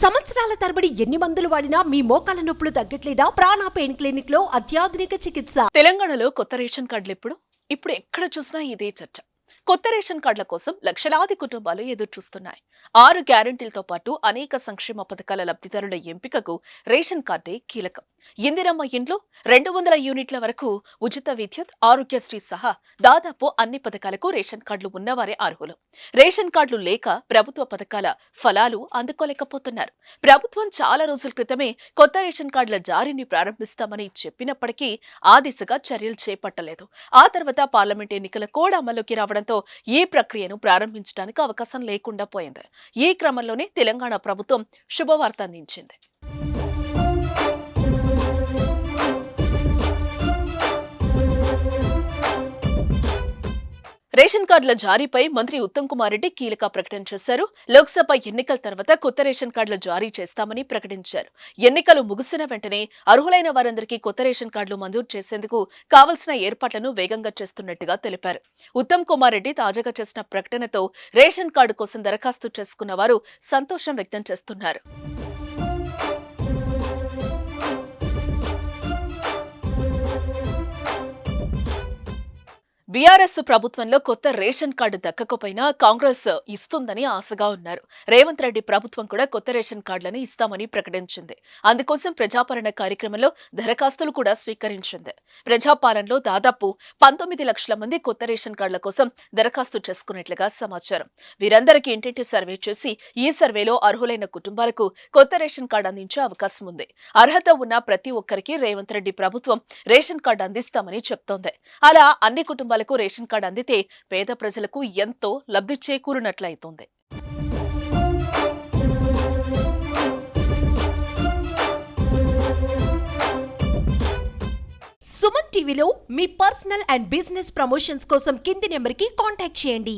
సంవత్సరాల తరబడి ఎన్ని మందులు వాడినా మీ మోకాల నొప్పులు తగ్గట్లేదా? ప్రాణ పెయిన్ క్లినిక్ లో అత్యాధునిక చికిత్స. తెలంగాణలో కొత్త రేషన్ కార్డులు ఇప్పుడు ఎక్కడ చూసినా ఇదే చర్చ. కొత్త రేషన్ కార్డుల కోసం లక్షలాది కుటుంబాలు ఎదురు చూస్తున్నాయి. 6 గ్యారెంటీలతో పాటు అనేక సంక్షేమ పథకాల లబ్ధిదారుల ఎంపికకు రేషన్ కార్డే కీలకం. ఇందిరమ్మ ఇండ్లు, 200 యూనిట్ల వరకు ఉచిత విద్యుత్, ఆరోగ్యశ్రీ సహా దాదాపు అన్ని పథకాలకు రేషన్ కార్డులు ఉన్నవారే అర్హులు. రేషన్ కార్డులు లేక ప్రభుత్వ పథకాల ఫలాలు అందుకోలేకపోతున్నారు. ప్రభుత్వం చాలా రోజుల క్రితమే కొత్త రేషన్ కార్డుల జారీని ప్రారంభిస్తామని చెప్పినప్పటికీ ఆ దిశగా చర్యలు చేపట్టలేదు. ఆ తర్వాత పార్లమెంట్ ఎన్నికల కోడ్ అమల్లోకి రావడంతో ఈ ప్రక్రియను ప్రారంభించడానికి అవకాశం లేకుండా పోయింది. ఈ క్రమంలోనే తెలంగాణ ప్రభుత్వం శుభవార్త అందించింది. రేషన్ కార్డుల జారీపై మంత్రి ఉత్తమ్ కుమార్ రెడ్డి కీలక ప్రకటన చేశారు. లోక్సభ ఎన్నికల తర్వాత కొత్త రేషన్ కార్డులు జారీ చేస్తామని ప్రకటించారు. ఎన్నికలు ముగిసిన వెంటనే అర్హులైన వారందరికీ కొత్త రేషన్ కార్డులు మంజూరు చేసేందుకు కావలసిన ఏర్పాట్లను వేగంగా చేస్తున్నట్టుగా తెలిపారు. ఉత్తమ్ కుమార్ రెడ్డి తాజాగా చేసిన ప్రకటనతో రేషన్ కార్డు కోసం దరఖాస్తు చేసుకున్న వారు సంతోషం వ్యక్తం చేస్తున్నారు. బీఆర్ఎస్ ప్రభుత్వంలో కొత్త రేషన్ కార్డు దక్కకపోయినా కాంగ్రెస్ ఇస్తుందని ఆశగా ఉన్నారు. రేవంత్ రెడ్డి ప్రభుత్వం కూడా కొత్త రేషన్ కార్డులను ఇస్తామని ప్రకటించింది. అందుకోసం ప్రజాపాలన కార్యక్రమంలో దరఖాస్తులు కూడా స్వీకరించింది. ప్రజాపాలనలో దాదాపు 19 లక్షల మంది కొత్త రేషన్ కార్డుల కోసం దరఖాస్తు చేసుకున్నట్లుగా సమాచారం. వీరందరికీ ఇంటింటి సర్వే చేసి ఈ సర్వేలో అర్హులైన కుటుంబాలకు కొత్త రేషన్ కార్డు అందించే అవకాశం ఉంది. అర్హత ఉన్న ప్రతి ఒక్కరికి రేవంత్ రెడ్డి ప్రభుత్వం రేషన్ కార్డు అందిస్తామని చెప్తోంది. అలా అన్ని కుటుంబాలకు రేషన్ కార్డు అందితే పేద ప్రజలకు ఎంతో లబ్ధి చేకూరినట్లయితోంది. సుమన్ టీవీలో మీ పర్సనల్ అండ్ బిజినెస్ ప్రమోషన్స్ కోసం కింది నెంబర్కి కాంటాక్ట్ చేయండి.